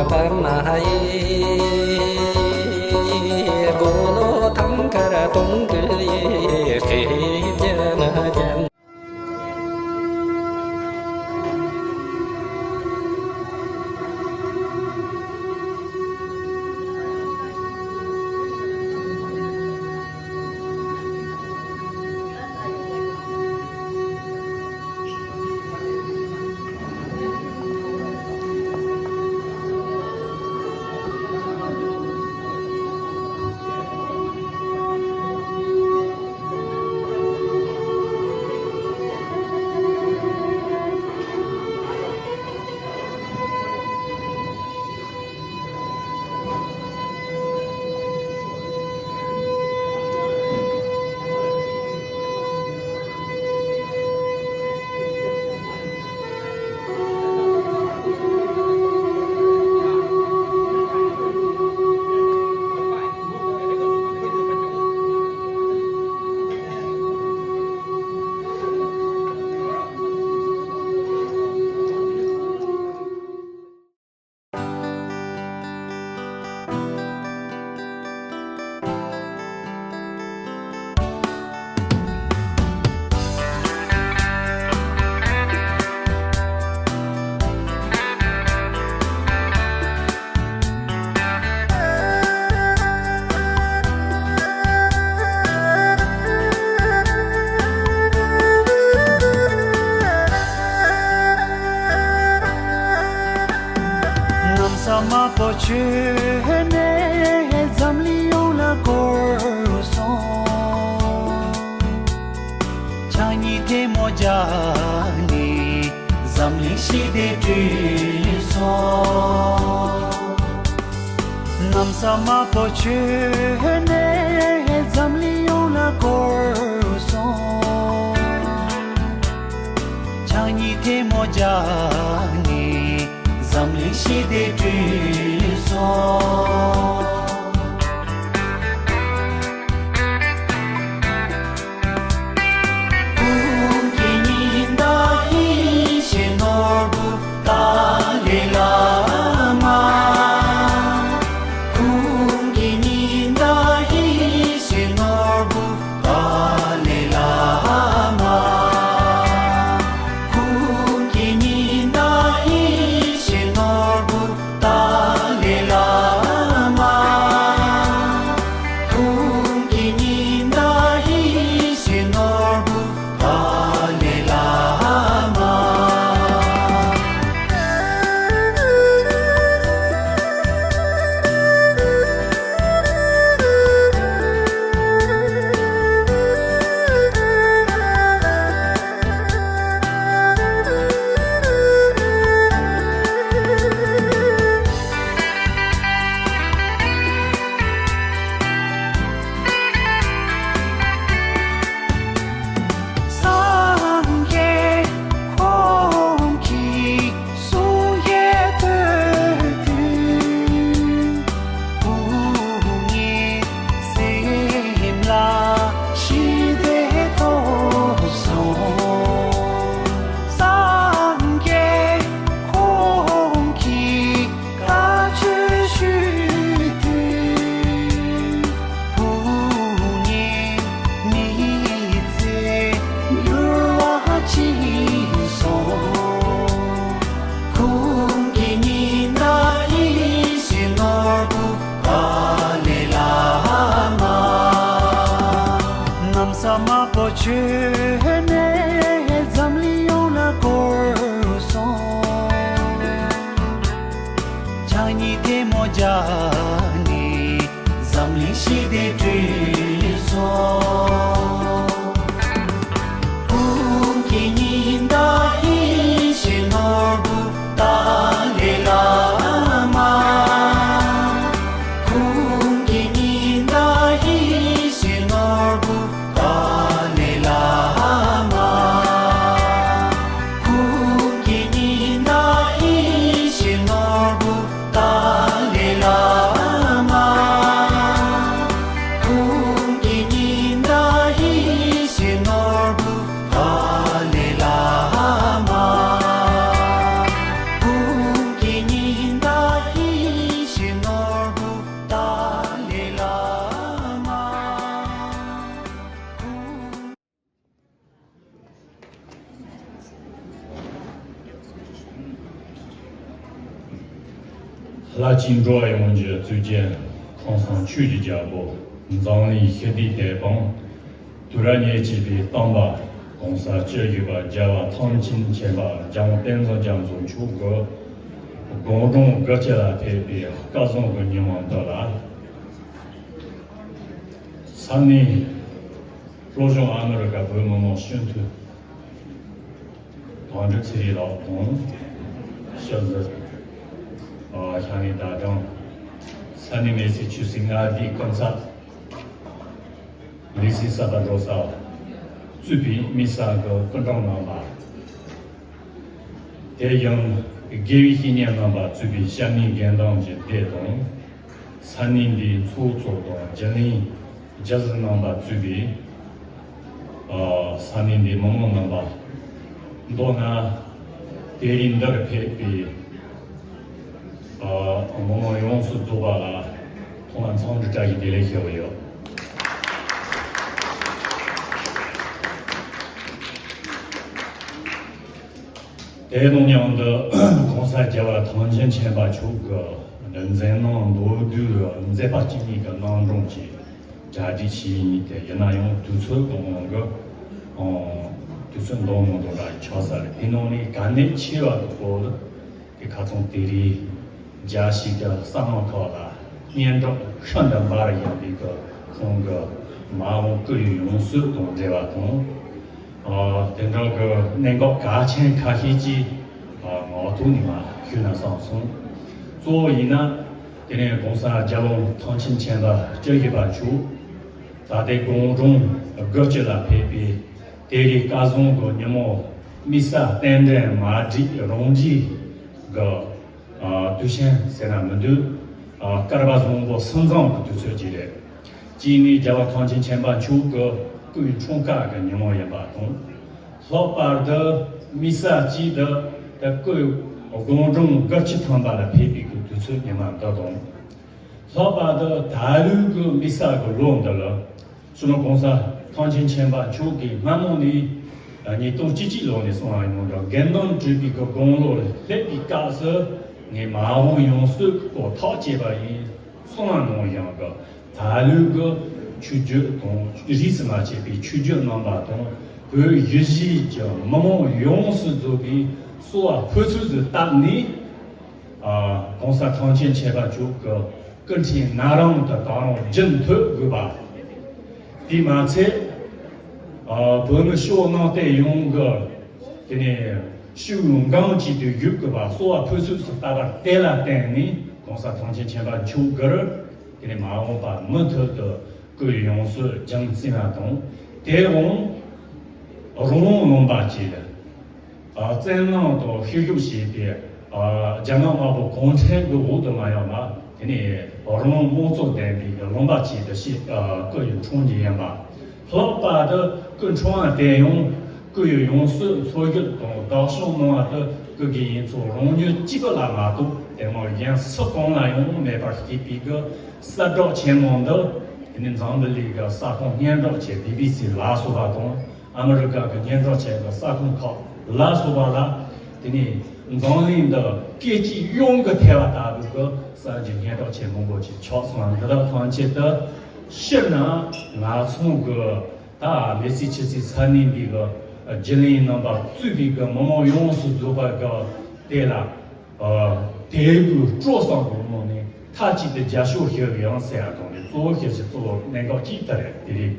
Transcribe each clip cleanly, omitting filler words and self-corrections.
Dalai 拉近着用着最近抗上去的家伙，让你黑的代帮，突然间这边当吧，公司这个吧，家话汤金钱吧，将我变成将从出国，公众各界来配备，各种个你们到了。3年，罗中安那个不慢慢选择，当着自己老公，小子。向你大众3年每次去新加坡观察，历史上的多少，最比没啥个观众能吧？电影给予纪念能吧，最比乡民变动的变动，3年的初做的经历，就是能吧最比3年的梦能吧，多呢，电影的配比。我们用是做吧啦，同样从事这一点的效益。这种样的公司叫了汤钱钱把出个，人在能多多，人在把经历个当中去，家里企业的也那样督促我个，督促到我们都来调查的，因为你干的企业的多的，给看从地里。加西的上网考了，年中上等把的样的一个空个马路各有用手动对吧？等到个能够加钱卡起机我都你嘛去那上送，所以呢，今年公司加入汤钱钱的这一把出，大家公众各界来配备，对里各种个你们米萨等等马吉容积个。对象在那么多各把中国生长的都设计的，今年叫我汤钱钱把出个关于冲干个你们也把懂，老把的米萨记的各公众各级堂把的配备个都设你们都懂，老把的大陆个米萨个弄的了，所以公司汤钱钱把出给慢慢的你都积极弄的送来弄的，根本这边个公路那边假设。你马上用手过套接吧，以送上农样个，大陆个取决同历史嘛这边取决能把同，和一些叫慢慢用手这边所付出的大力公司汤钱钱吧就个更替哪样的当然正头个吧，第嘛车我们小脑袋用个给你。修用钢筋的有个吧，所谓配出是大概带了带你，公司汤钱钱把求个人，给你马上把木头的各用素将进来动，电工容能把接的，再弄到黑油些的，将那嘛不工程个活动嘛要嘛，给你容工作单位能把接的些各有冲击样吧，好把的更创啊电用。各有用手，所以到时候弄的各个人做，容易几个那嘛都，但我讲施工来用没法给别个3兆钱忙的，你咱们那个3公2兆钱 BBC 拉苏巴东，俺们这个2兆钱个3公靠拉苏巴拉，你咱们的阶级用个台湾大陆个3就2兆钱忙过去，超算得到团结的，现呢，俺从个大类似3年的个。今年能把最别个慢慢用是做把个对了，第二个桌上个么呢？他记得家属学样三种的，做些是做能够记得的，对的。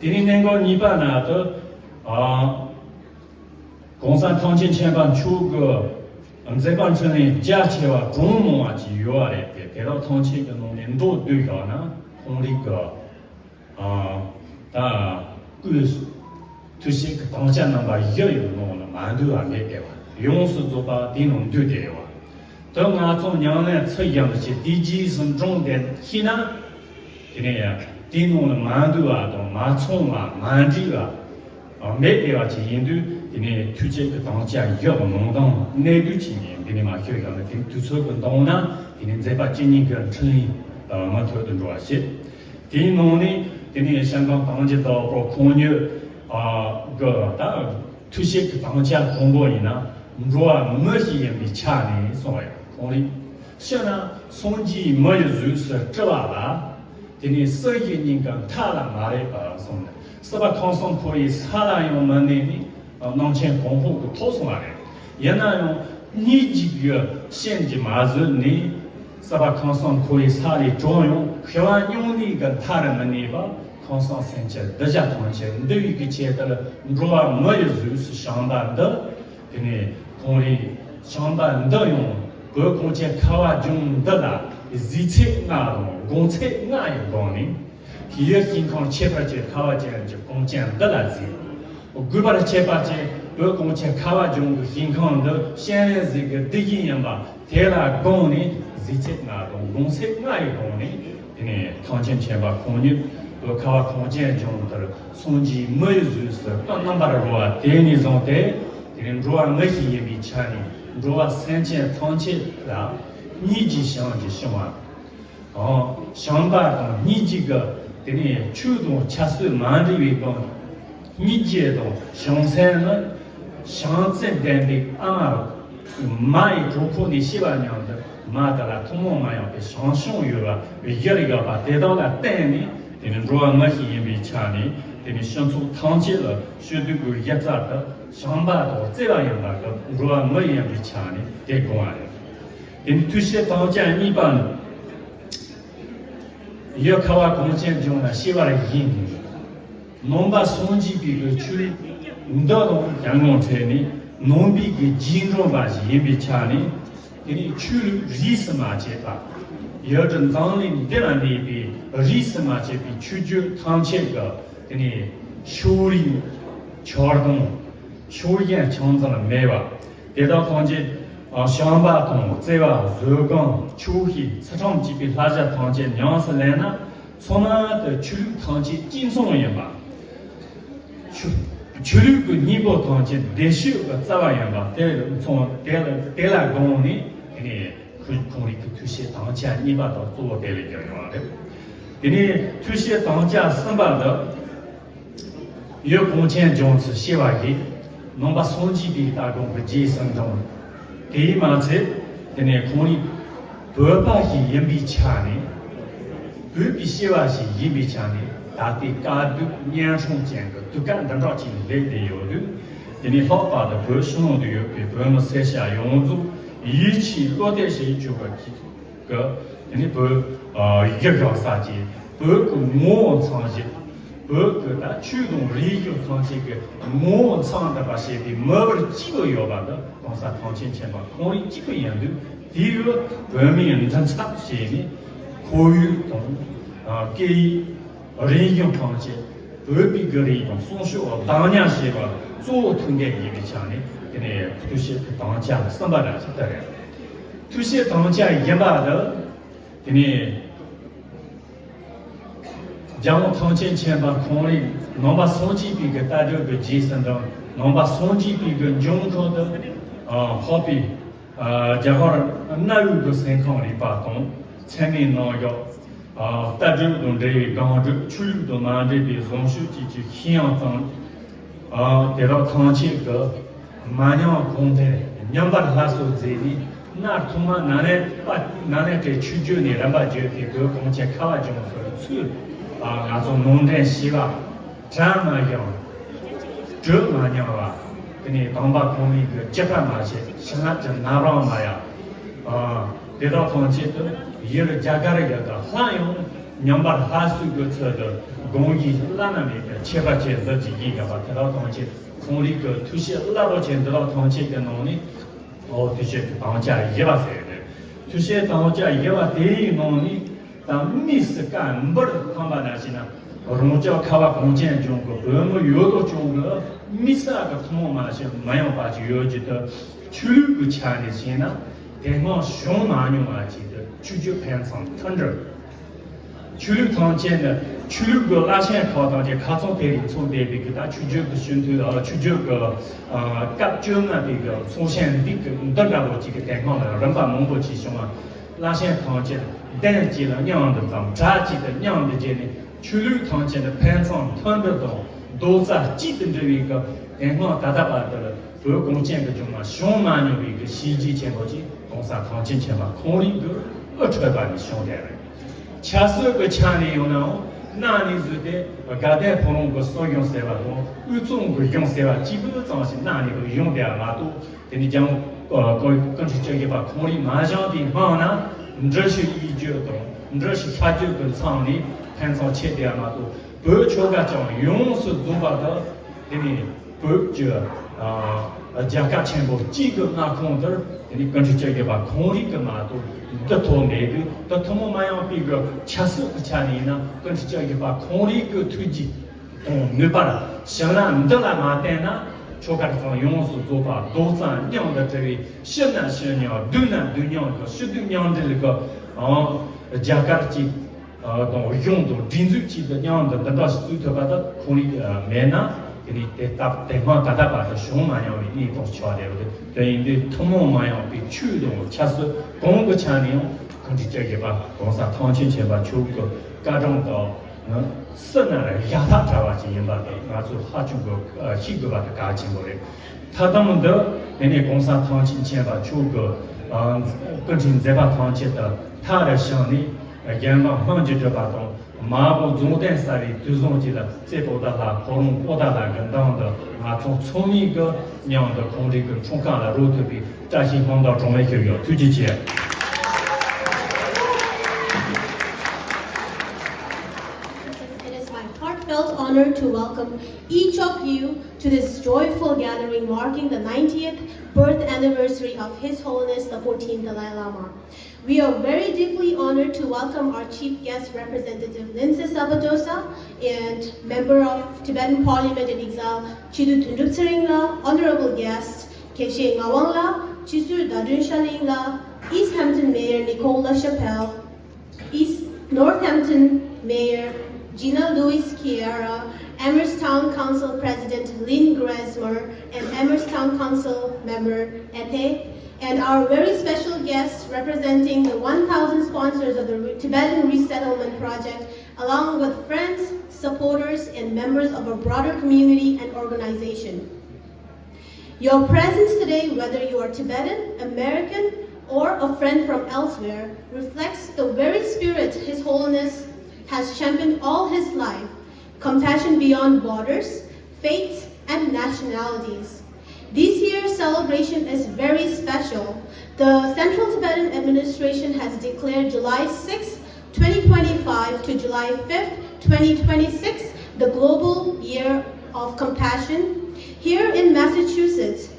第二能够你把那的公司汤钱钱把出个，这帮村呢加起来中农啊几月啊的，给到汤钱个农年多对个呢，同那个个。这些个当下能把也有弄了，蛮多啊没得哇，用是做把电农对的哇。等俺从娘呢测样的些地基是重点，现在今天电农的蛮多啊，都蛮冲啊，蛮这个没得哇，今年都今天推荐个当下也不弄当，那个今年今天嘛学样的听推出个当呢，今天再把今年个成立嘛推的多些，电农呢今天香港当街到包空牛。个当然，这些个当家工作人呢，如果没些人比强呢，所以，现在送机没有就是这完了，今年生意人跟他了买的送的，是吧？康松可以他了用门的呢，弄钱公户给拖送来的，也那用你几个现金买子呢，是吧？康松可以他的作用，希望用你跟他的门的吧。康桑生钱，大家同钱，对于个钱的了，如果没有就是上班的，给你公里上班的用，不工钱考完中的啦，日测那种，公测那有讲的，第二健康7块钱考完钱就工钱的啦子，我古巴的7块钱，不工钱考完中健康的，现在这个第一年吧，贴了讲的，日测那种，公测那有讲的，给你汤钱钱吧，空运。考完空间中的送机没有就是刚刚把它说啊，第二种的，第二种我是也比强的，如果3000汤钱啦，你就想就行了，想把你这个给你主动70万的员工，你这种上山了，上山单的买住户的希望样的，买的了，通过买样的上上月吧，一个把得到了单的。你们如果我是因为强的，你们想出汤钱了，绝对不一扎的，想把到这样样的，如果我因为强的，得过来。你们这些当家一般，要考完工钱中呢，希望来赢，能把送机比个处理，到到阳光车呢，能比个金融吧是因为强的，给你处理历史嘛去吧。要正常的，这样的比历史嘛，这比出去汤钱个给你修理、调动、修验强子了没吧？得到汤钱想把东这个热缸、抽气、车场级别那些汤钱粮食来呢，从那的处理汤钱轻松一点吧。处理个尼泊汤钱得修个这玩意吧？得从得来讲呢，给你。空里这些当家你把它做对了就完了。给你这些当家上班的，有工钱中是希望给，能把送机的打工和节省中，第一嘛是，给你空里不把是也比强的，不比希望是也比强的，大的家都年充钱个都干得到钱来的有的，给你好把的不使用的有，给不用设下用途。一起落地是就个，你不一个啥子，不个我长期，不个他驱动利用长期个我长的把些的没有几个月吧的，讲啥长期钱吧，可以几个样的，第二个外面人差些的，可以动给利用长期，不比个利用送学当年些吧，做通的一个强的。给你这些当家上班的是的，这些当家一般的，给你将我汤钱把空里，能把送机比个大家个节省的，能把送机比个用口的，好比这会哪有个健康的把动，前面那个大家用这刚这处理的嘛这边送手机去相当得到汤钱个。马上公开，两把他说这里，那他妈拿来这出去呢，两把就给个工钱考完就说出那种农田西吧，这么样，这么样吧，给你当把公里个接盘嘛去，现在就拿不上嘛呀，得到汤钱的，有了价格的这个，还有两把他说个车的工艺，那边的7块钱的几个吧，得到汤钱。公里个这些那多钱得到汤钱的农呢？这些当家一万岁的，这些当家一万第一农呢，但没事干，不是看把那些呢，人家考完工钱中国，我们有的中国，没事个他们嘛些没有把就有觉得处理不强的些呢，但我熊马牛嘛记得就盘上吞着。处理汤钱的，处理个那些考当钱，考从代理从代理给他处理个选择处理个甲种啊这个出现的个，当然我这个情况了，人把蒙古其中啊，那些汤钱，单节了两的脏，杂节的两的节呢，处理汤钱的盘上吞得到，都在基本这一个电话打把的不共建个种嘛，熊蛮有一个西级前国际公司堂进前嘛，空里个200万的熊的人，恰是个强的有呢，那你是的，刚才普通个所用设备多，宇宙个用设备基本上是那里个用的嘛都，跟你讲跟是这个把空里马上的话呢，你这是依据的，你这是下就跟厂里看上切的嘛都。不求个讲用是做法的，给你不就加个钱不几个拿空的，给你跟着这个把空里个嘛都得多那个，得他们嘛要比个70个钱呢，跟着这个把空里个推进，没办法，想了你得来嘛的呢，求个讲用是做法多三娘的这个小男小娘，多男多娘个，小的娘的那个加个几。donc用到真正记得样的，等到是最头把它可以面呢，给你电话打把的熊蛮样的你都晓得的，对应的他们蛮样被驱动，其实公个强烈，跟着这个吧，公司汤钱钱吧，求个家长到是呢压他查吧经验吧的，那就他就个几个吧的家境过来，他他们的人家公司汤钱吧，求个跟着这把汤钱的，他的乡里。眼望放就这把东，马步中等啥的都总记得，这波大啦，喉咙波大啦，跟当的从一个娘的空这个冲干了肉特别，这些放到中外就有推荐些。Heartfelt honor to welcome each of you to this joyful gathering marking the 90th birth anniversary of His Holiness the 14th Dalai Lama. We are very deeply honored to welcome our chief guest representative Lindsay Sabadosa and member of Tibetan Parliament in Exile Chidu Tunduksaringla, honorable guest Keshe Ngawangla, Chisur Dadun Shalingla, East Hampton Mayor Nicola Chappelle, East Northampton Mayor Gina Louise Chiara, Amherst Town Council President Lynn Grasmer, and Amherst Town Council member Ete, and our very special guests representing the 1,000 sponsors of the Tibetan Resettlement Project, along with friends, supporters, and members of our broader community and organization. Your presence today, whether you are Tibetan, American, or a friend from elsewhere, reflects the very spirit His Holiness has championed all his life, compassion beyond borders, faiths, and nationalities. This year's celebration is very special. The Central Tibetan Administration has declared July 6, 2025 to July 5, 2026 the Global Year of Compassion. Here in Massachusetts,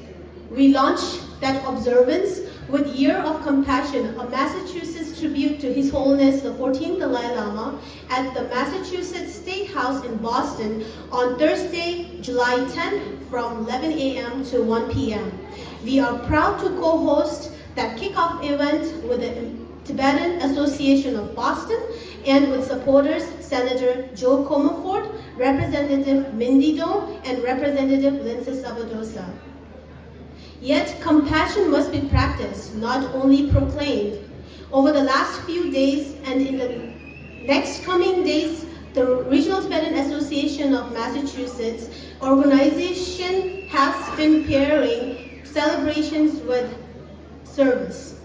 we launched that observance with Year of Compassion, a Massachusetts tribute to His Holiness the 14th Dalai Lama at the Massachusetts State House in Boston on Thursday, July 10 from 11 a.m. to 1 p.m. We are proud to co-host that kickoff event with the Tibetan Association of Boston and with supporters Senator Joe Comerford, Representative Mindy Dong, and Representative Lindsay Sabadosa. Yet compassion must be practiced, not only proclaimed. Over the last few days and in the next coming days, the Regional Tibetan Association of Massachusetts organization has been pairing celebrations with service.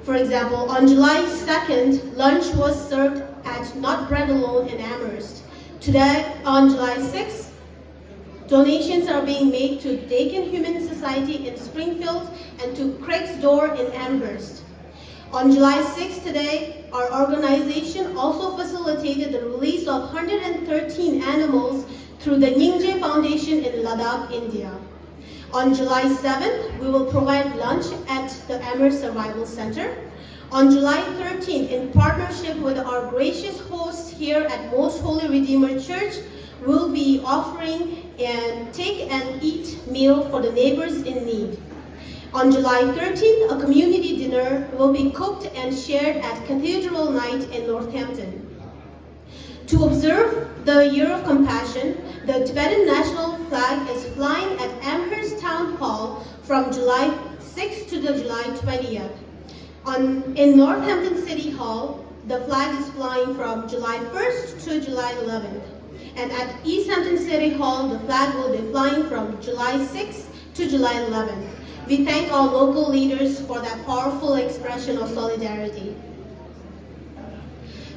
For example, on July 2nd, lunch was served at Not Bread Alone in Amherst. Today, on July 6th, donations are being made to Dakin Human Society in Springfield and to Craig's Door in Amherst. On July 6th today, our organization also facilitated the release of 113 animals through the Nyingje Foundation in Ladakh, India. On July 7th, we will provide lunch at the Amherst Survival Center. On July 13th, in partnership with our gracious host here at Most Holy Redeemer Church, we'll be offering a take and eat meal for the neighbors in need. On July 13th, a community dinner will be cooked and shared at Cathedral Night in Northampton. To observe the Year of Compassion, the Tibetan national flag is flying at Amherst Town Hall from July 6th to the July 20th. In Northampton City Hall, the flag is flying from July 1st to July 11th. And at East Hampton City Hall, the flag will be flying from July 6th to July 11th. We thank our local leaders for that powerful expression of solidarity.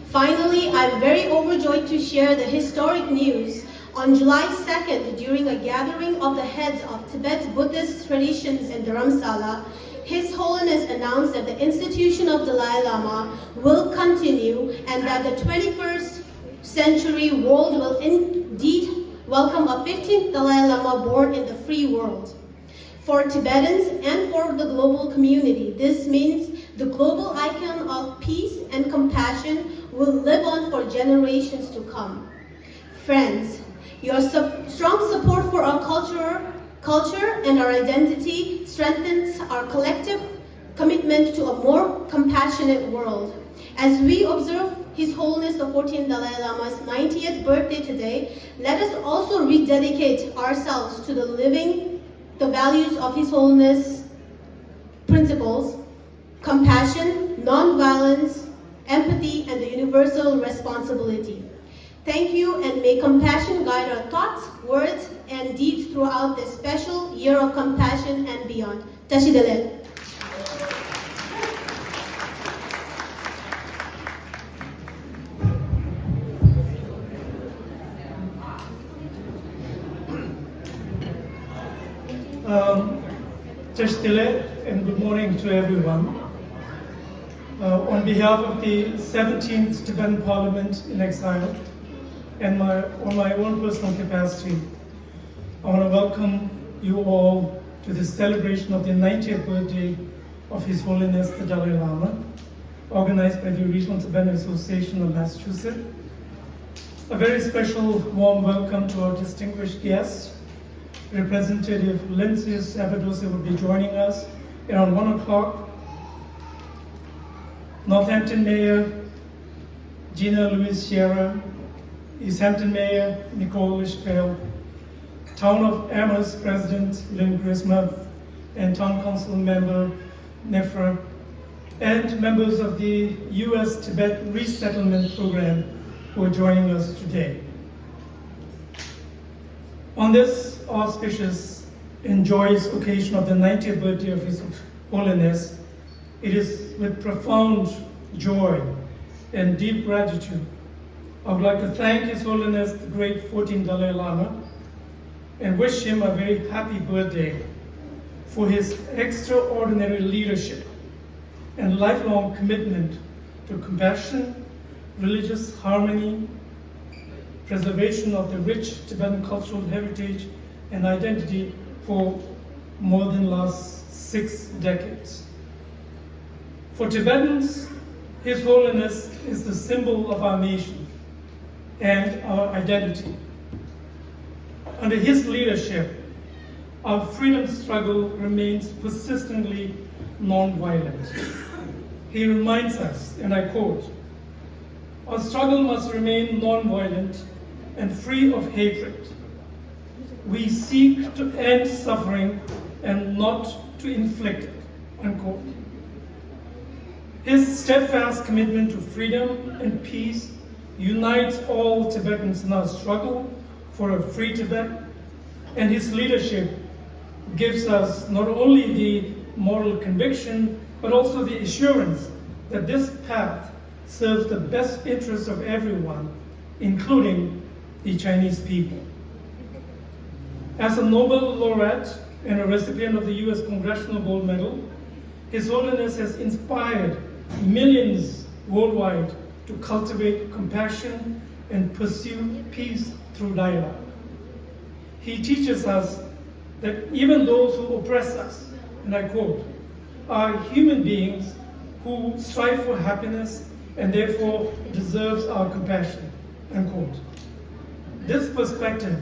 Finally, I'm very overjoyed to share the historic news. On July 2nd, during a gathering of the heads of Tibet's Buddhist traditions in Dharamsala, His Holiness announced that the institution of Dalai Lama will continue and that the 21st century world will indeed welcome a 15th Dalai Lama born in the free world. For Tibetans and for the global community, this means the global icon of peace and compassion will live on for generations to come. Friends, your strong support for our culture and our identity strengthens our collective commitment to a more compassionate world. As we observe His Holiness the 14th Dalai Lama's 90th birthday today, let us also rededicate ourselves to living the values of His Holiness principles: compassion, non-violence, empathy, and the universal responsibility. Thank you, and may compassion guide our thoughts, words, and deeds throughout this special year of compassion and beyond. Tashi Dalai. Tashdile, and good morning to everyone. On behalf of the 17th Tibetan Parliament in exile, and on my own personal capacity, I want to welcome you all to the celebration of the 90th birthday of His Holiness the Dalai Lama, organized by the Regional Tibetan Association of Massachusetts. A very special warm welcome to our distinguished guests. Representative Lindsay Sabadosa will be joining us around 1 o'clock. Northampton Mayor Gina Louise Sierra, East Hampton Mayor Nicole Ishbel, Town of Amherst President Lynn Grisma, and Town Council Member Nefra, and members of the U.S. Tibet Resettlement Program who are joining us today. On this auspicious and joyous occasion of the 90th birthday of His Holiness, it is with profound joy and deep gratitude I would like to thank His Holiness the great 14th Dalai Lama and wish him a very happy birthday for his extraordinary leadership and lifelong commitment to compassion, religious harmony, preservation of the rich Tibetan cultural heritage and identity for more than the last 6 decades. For Tibetans, His Holiness is the symbol of our nation and our identity. Under his leadership, our freedom struggle remains persistently non-violent. He reminds us, and I quote, "Our struggle must remain non-violent and free of hatred. We seek to end suffering and not to inflict it," unquote. His steadfast commitment to freedom and peace unites all Tibetans in our struggle for a free Tibet, and his leadership gives us not only the moral conviction, but also the assurance that this path serves the best interests of everyone, including the Chinese people. As a Nobel laureate and a recipient of the U.S. Congressional Gold Medal, His Holiness has inspired millions worldwide to cultivate compassion and pursue peace through dialogue. He teaches us that even those who oppress us, and I quote, are human beings who strive for happiness and therefore deserves our compassion, unquote. This perspective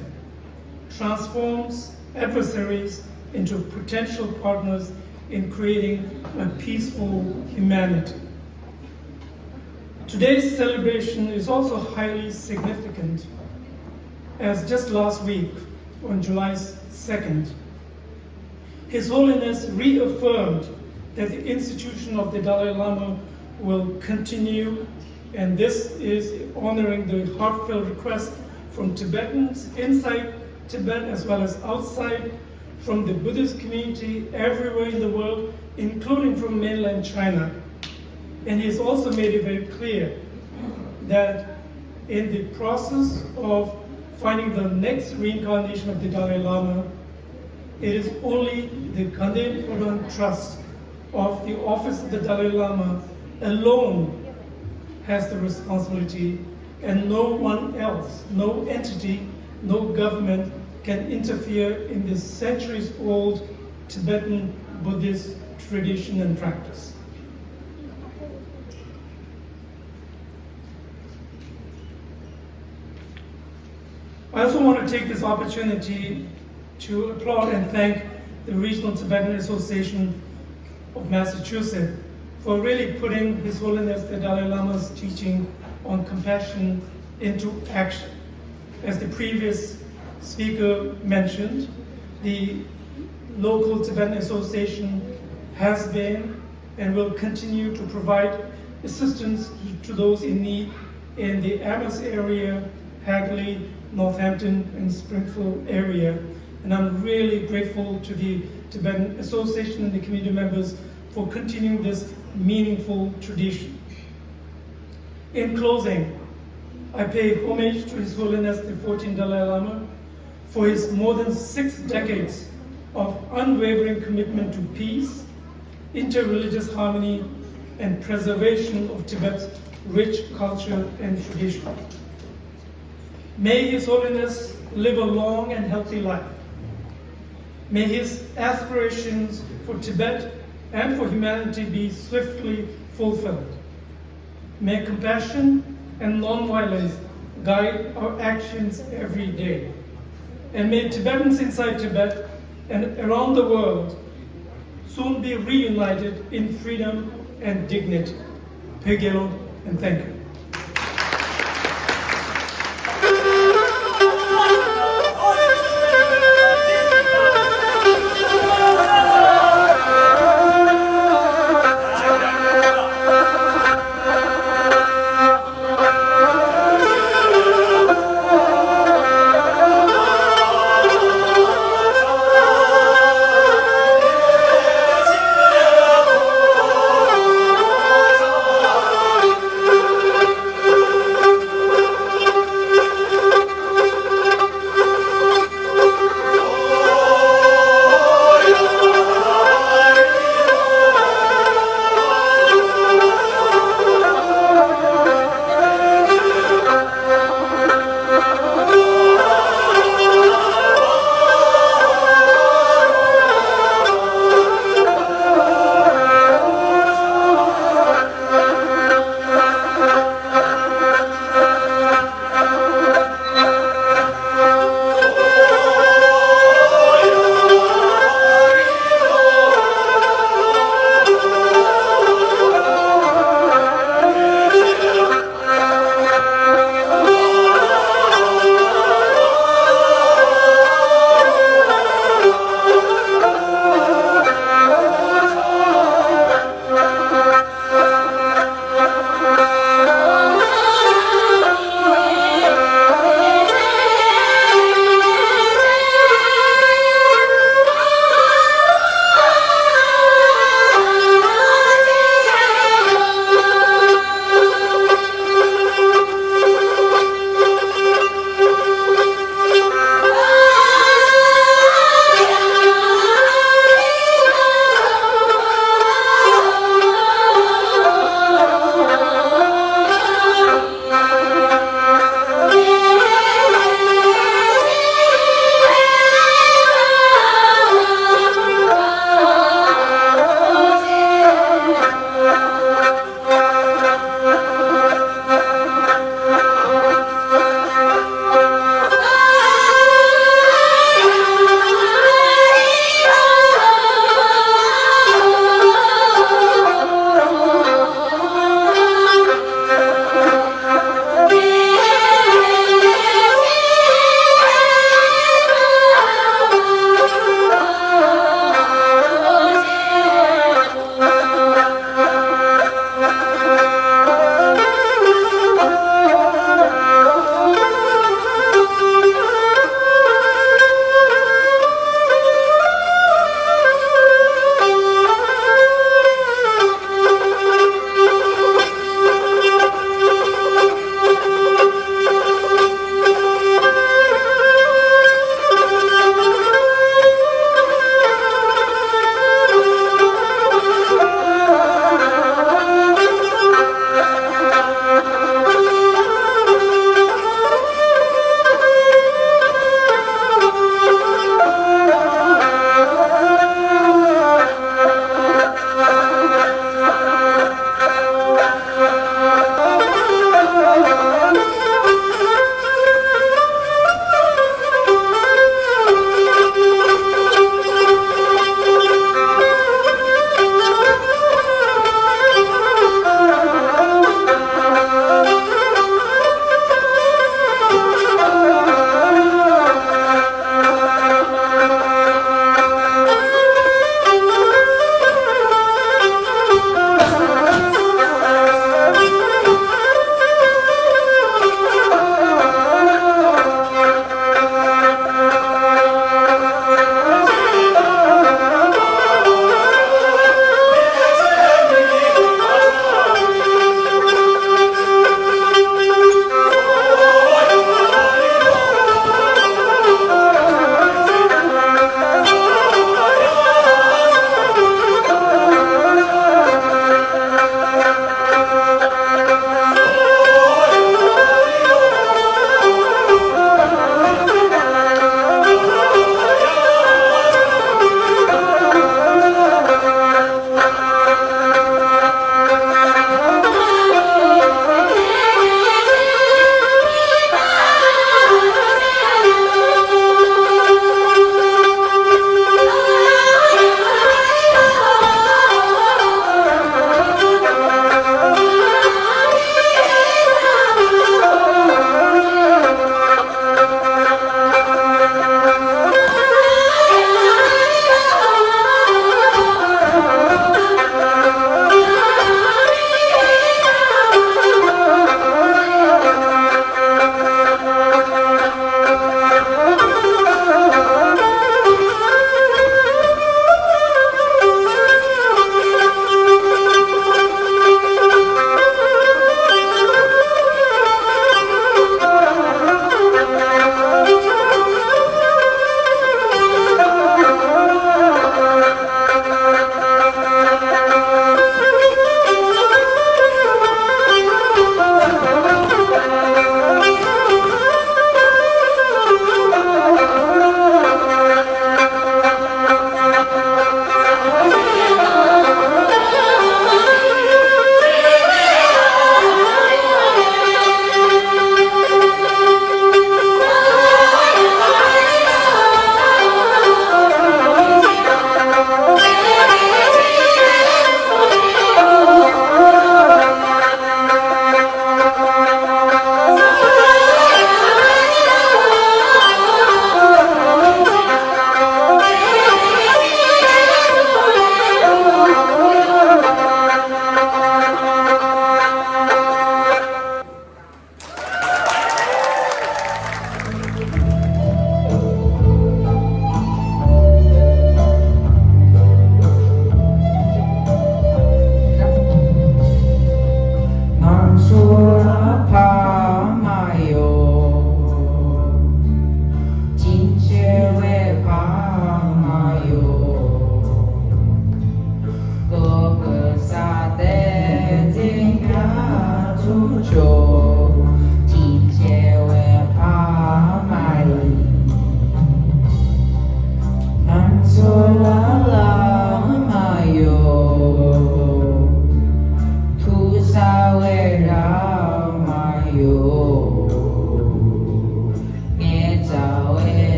transforms adversaries into potential partners in creating a peaceful humanity. Today's celebration is also highly significant, as just last week, on July 2nd, His Holiness reaffirmed that the institution of the Dalai Lama will continue, and this is honoring the heartfelt request from Tibetans inside Tibet as well as outside, from the Buddhist community everywhere in the world, including from mainland China. And he's also made it very clear that in the process of finding the next reincarnation of the Dalai Lama, it is only the Kande Purban Trust of the Office of the Dalai Lama alone has the responsibility, and no one else, no entity, no government can interfere in this centuries-old Tibetan Buddhist tradition and practice. I also want to take this opportunity to applaud and thank the Regional Tibetan Association of Massachusetts for really putting His Holiness the Dalai Lama's teaching on compassion into action. As the previous speaker mentioned, the local Tibetan Association has been and will continue to provide assistance to those in need in the Amherst area, Hagley, Northampton, and Springfield area. And I'm really grateful to the Tibetan Association and the community members for continuing this meaningful tradition. In closing, I pay homage to His Holiness the 14th Dalai Lama for his more than 6 decades of unwavering commitment to peace, interreligious harmony, and preservation of Tibet's rich culture and tradition. May His Holiness live a long and healthy life. May his aspirations for Tibet and for humanity be swiftly fulfilled. May compassion and non-violence guide our actions every day. And may Tibetans inside Tibet and around the world soon be reunited in freedom and dignity. Pegelo, and thank you.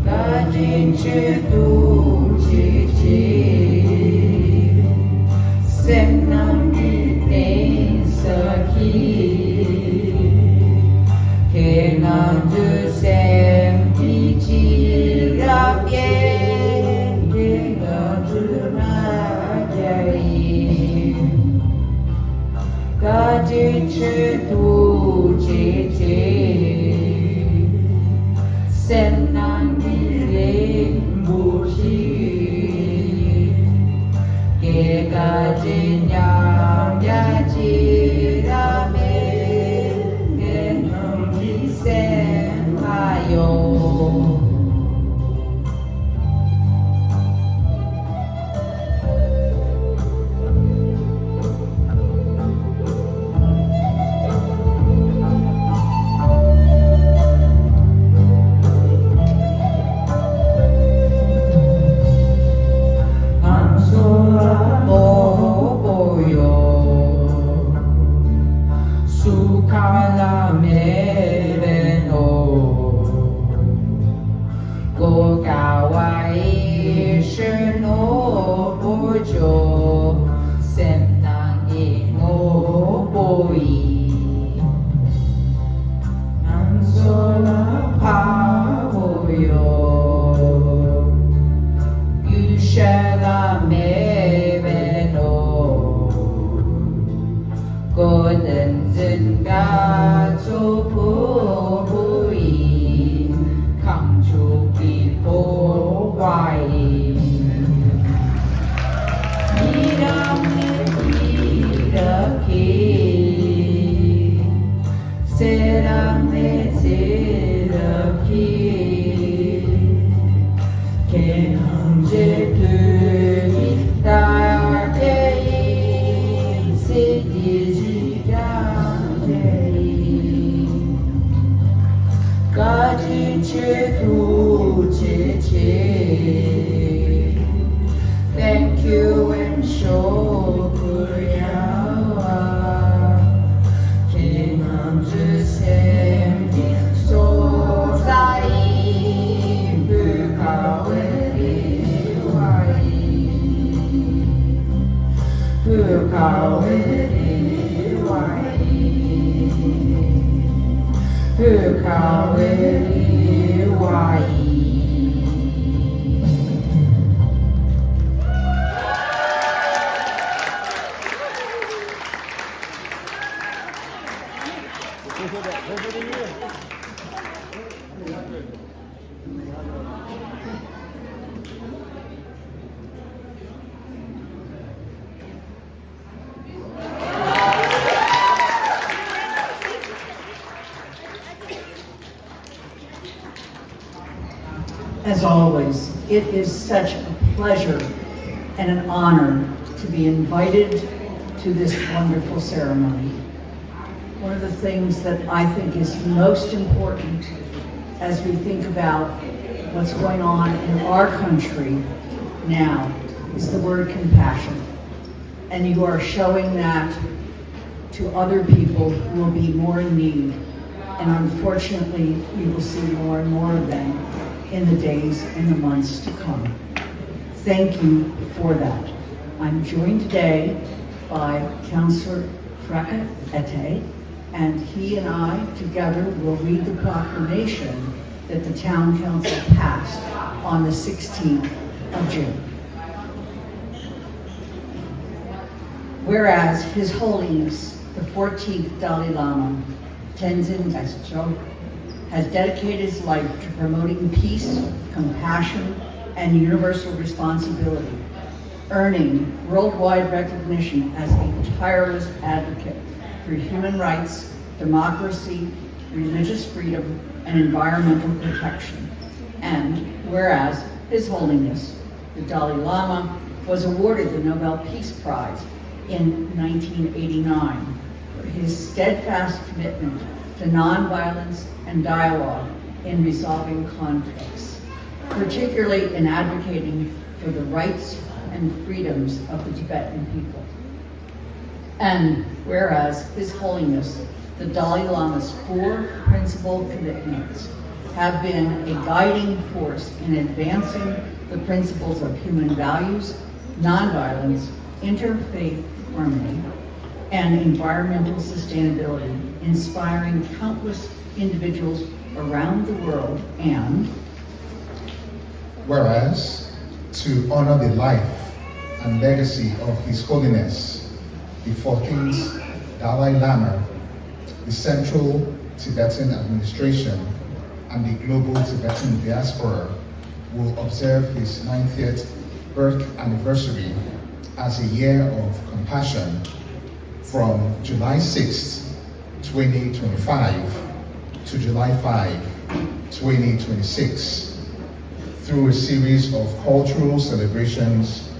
가진 죄도 죄지 생남기 땡서기 개나주 생기지랍예 개나주 나자이 가진 죄도 죄지 생남기 무시 개가진 양야지라메 개놈이 생하요 Thank you and show As always, it is such a pleasure and an honor to be invited to this wonderful ceremony. One of the things that I think is most important as we think about what's going on in our country now is the word compassion. And you are showing that to other people who will be more in need. And unfortunately, we will see more and more of them in the days and the months to come. Thank you for that. I'm joined today by Councillor Freka Ete, and he and I together will read the proclamation that the Town Council passed on the 16th of June. Whereas His Holiness, the 14th Dalai Lama, Tenzin Gyatso, has dedicated his life to promoting peace, compassion, and universal responsibility, earning worldwide recognition as a tireless advocate for human rights, democracy, religious freedom, and environmental protection. And whereas His Holiness, the Dalai Lama, was awarded the Nobel Peace Prize in 1989 for his steadfast commitment to nonviolence and dialogue in resolving conflicts, particularly in advocating for the rights and freedoms of the Tibetan people. And whereas His Holiness, the Dalai Lama's 4 principal commitments have been a guiding force in advancing the principles of human values, nonviolence, interfaith harmony, and environmental sustainability, inspiring countless individuals around the world. And whereas, to honor the life and legacy of His Holiness, the 14th Dalai Lama, the Central Tibetan Administration and the global Tibetan diaspora will observe his 90th birth anniversary as a year of compassion from July 6, 2025 to July 5, 2026 through a series of cultural celebrations,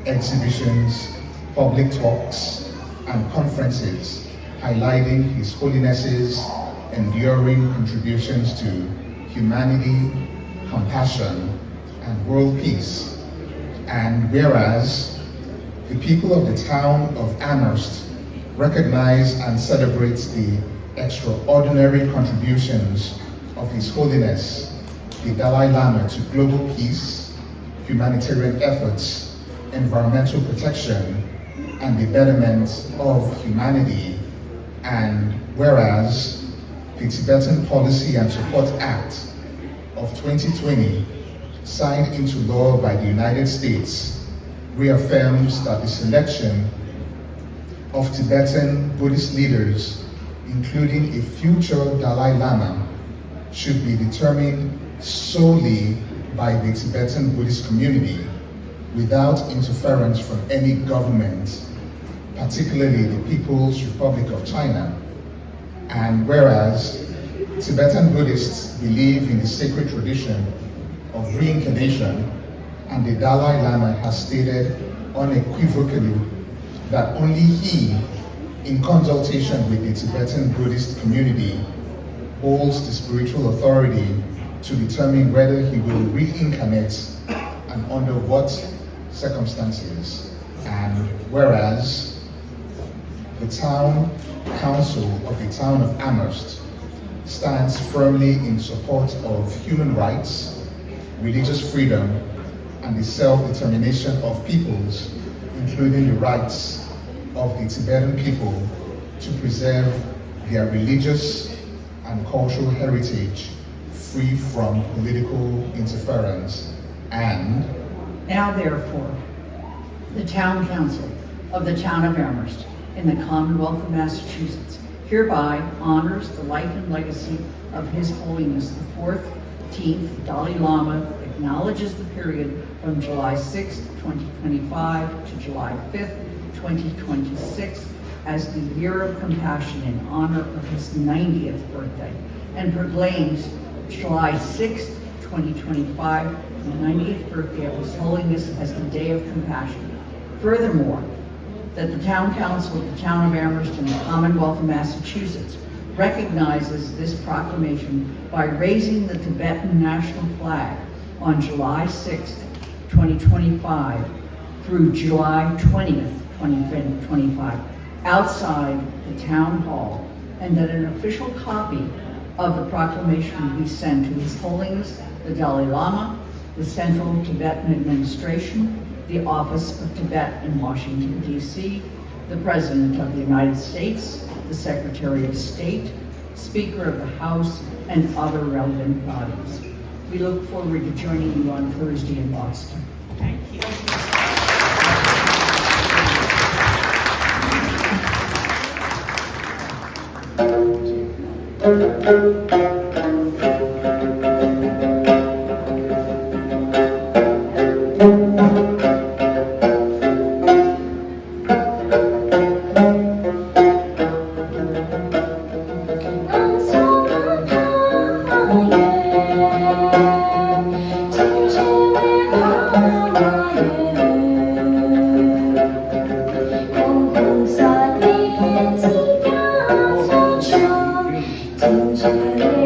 exhibitions, public talks, and conferences highlighting His Holiness's enduring contributions to humanity, compassion, and world peace. And whereas the people of the town of Amherst recognize and celebrate the extraordinary contributions of His Holiness, the Dalai Lama, to global peace, humanitarian efforts, environmental protection, and the betterment of humanity. And whereas the Tibetan Policy and Support Act of 2020, signed into law by the United States, reaffirms that the selection of Tibetan Buddhist leaders, including a future Dalai Lama, should be determined solely by the Tibetan Buddhist community without interference from any government, particularly the People's Republic of China. And whereas Tibetan Buddhists believe in the sacred tradition of reincarnation, and the Dalai Lama has stated unequivocally that only he, in consultation with the Tibetan Buddhist community, holds the spiritual authority to determine whether he will reincarnate and under what circumstances. And whereas the town council of the town of Amherst stands firmly in support of human rights, religious freedom, and the self-determination of peoples, including the rights of the Tibetan people to preserve their religious and cultural heritage free from political interference. And now therefore, the Town Council of the Town of Amherst in the Commonwealth of Massachusetts hereby honors the life and legacy of His Holiness the 14th Dalai Lama, acknowledges the period from July 6, 2025 to July 5th, 2026 as the Year of Compassion in honor of his 90th birthday, and proclaims July 6, 2025, the 90th birthday of His Holiness as the Day of Compassion. Furthermore, that the Town Council of the Town of Amherst in the Commonwealth of Massachusetts recognizes this proclamation by raising the Tibetan national flag on July 6, 2025 through July 20th, 2025 outside the Town Hall, and that an official copy of the proclamation be sent to His Holiness the Dalai Lama, the Central Tibetan Administration, the Office of Tibet in Washington, D.C., the President of the United States, the Secretary of State, Speaker of the House, and other relevant bodies. We look forward to joining you on Thursday in Boston. Thank you. Hãy subscribe cho kênh Ghiền Mì Gõ để không bỏ lỡ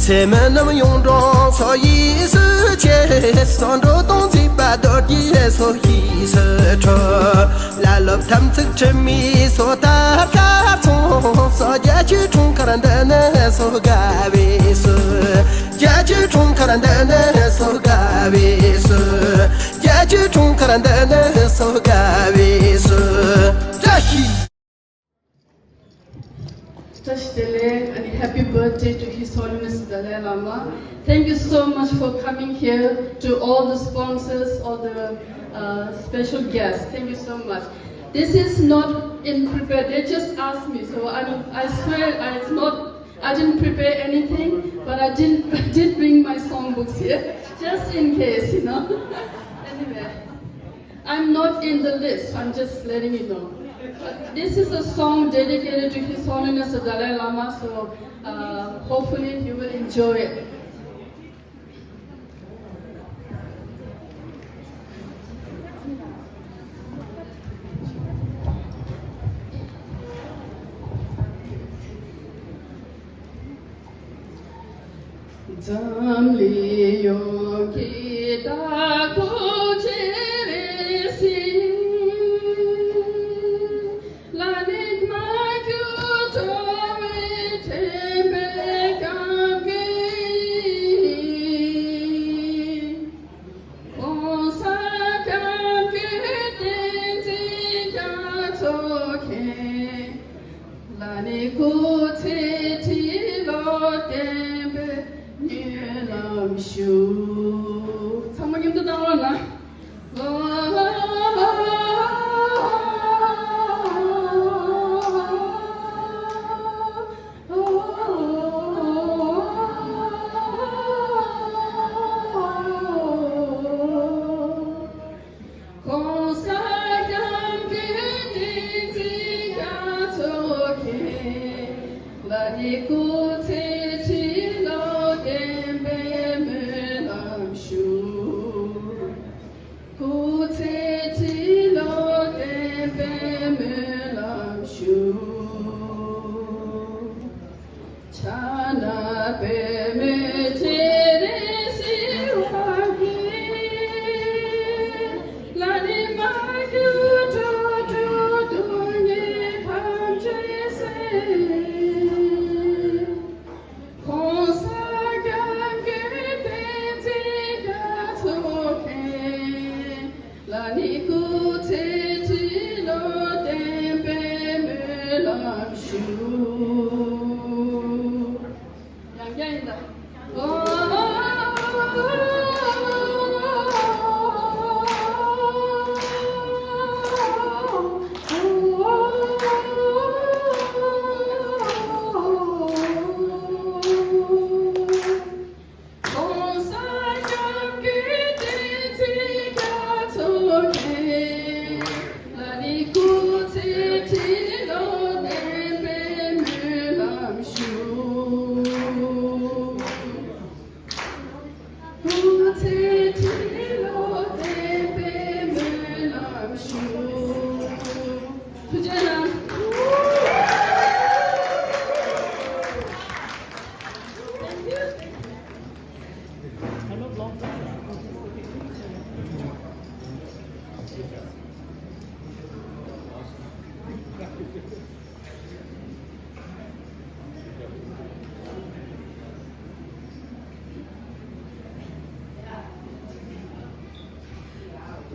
谁们那么勇壮，所以是前上着东西把到底所以是出，来了他们这执迷所打卡从，所家去冲看的那所改为是，家去冲看的那所改为是，家去冲看的那所改为是，这是。Tashdele and happy birthday to His Holiness Dalai Lama. Thank you so much for coming here, to all the sponsors, all the special guests. Thank you so much. This is not in prepared. They just asked me, so I swear it's not. I didn't prepare anything, but I did bring my songbooks here, just in case, you know. Anyway, I'm not in the list. I'm just letting you know. This is a song dedicated to His Holiness the Dalai Lama, so hopefully you will enjoy it. Zamli yogi da 사모님도 나오나?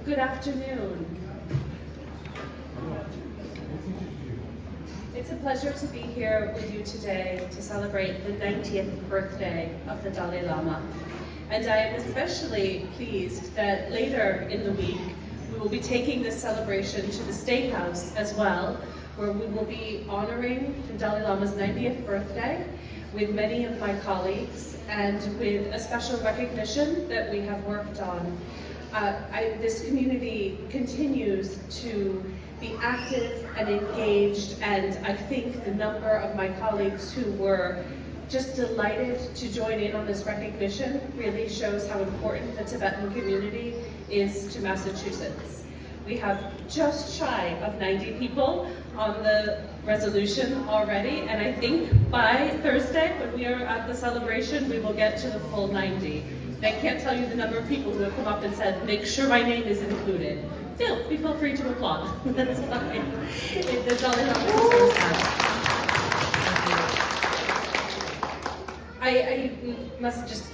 Good afternoon. It's a pleasure to be here with you today to celebrate the 90th birthday of the Dalai Lama. And I am especially pleased that later in the week we will be taking this celebration to the State House as well, where we will be honoring the Dalai Lama's 90th birthday with many of my colleagues and with a special recognition that we have worked on. This community continues to be active and engaged, and I think the number of my colleagues who were just delighted to join in on this recognition really shows how important the Tibetan community is to Massachusetts. We have just shy of 90 people on the resolution already, and I think by Thursday, when we are at the celebration, we will get to the full 90. I can't tell you the number of people who have come up and said, make sure my name is included. Feel free to applaud. That's fine. The Dalai Lama deserves that. I must just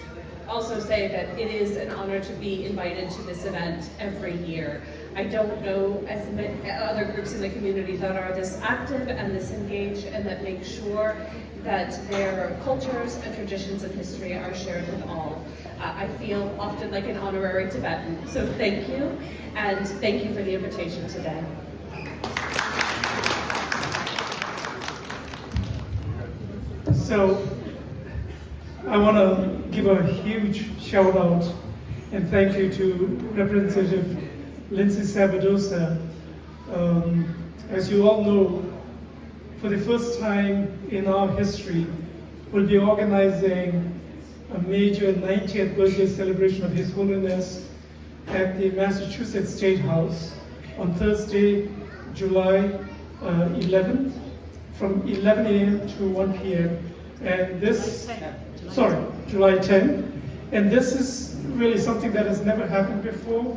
also say that it is an honor to be invited to this event every year. I don't know as many other groups in the community that are this active and this engaged and that make sure that their cultures and traditions and history are shared with all. I feel often like an honorary Tibetan, so thank you, and thank you for the invitation today. So I want to give a huge shout out and thank you to Representative Lindsay Sabadosa. As you all know, for the first time in our history, we'll be organizing a major 90th birthday celebration of His Holiness at the Massachusetts State House on Thursday, July 11th, from 11 a.m. to 1 p.m. And this, July 10th. And this is really something that has never happened before.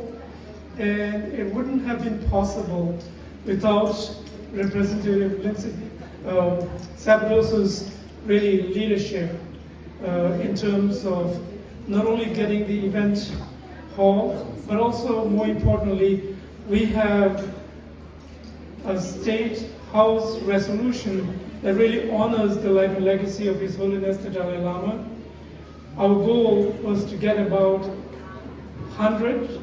And it wouldn't have been possible without Representative Lindsay Sabadosa's really leadership in terms of not only getting the event hall, but also more importantly, we have a state house resolution that really honors the life and legacy of His Holiness the Dalai Lama. Our goal was to get about 100,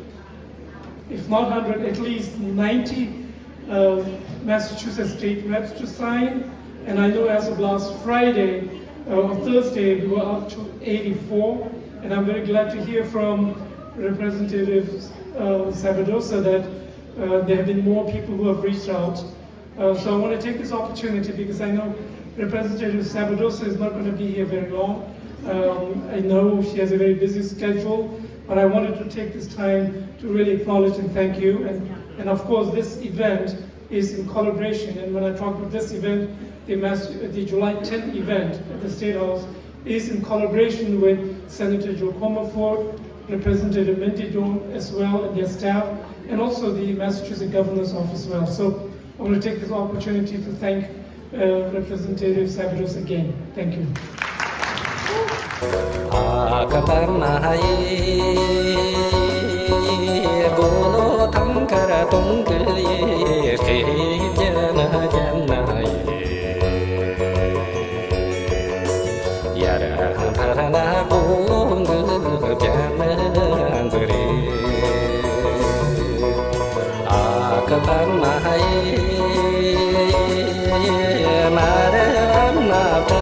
if not 100, at least 90 Massachusetts state reps to sign. And I know as of last Friday or Thursday, we were up to 84. And I'm very glad to hear from Representative Sabadosa that there have been more people who have reached out. So I want to take this opportunity because I know Representative Sabadosa is not going to be here very long. I know she has a very busy schedule, but I wanted to take this time to really acknowledge and thank you. And of course, this event is in collaboration. And when I talk about this event, the July 10th event at the State House is in collaboration with Senator Joe Comerford, Representative Mindy Doan as well, and their staff, and also the Massachusetts Governor's Office as well. So I want to take this opportunity to thank Representative Sabadosa again. Thank you. Mahai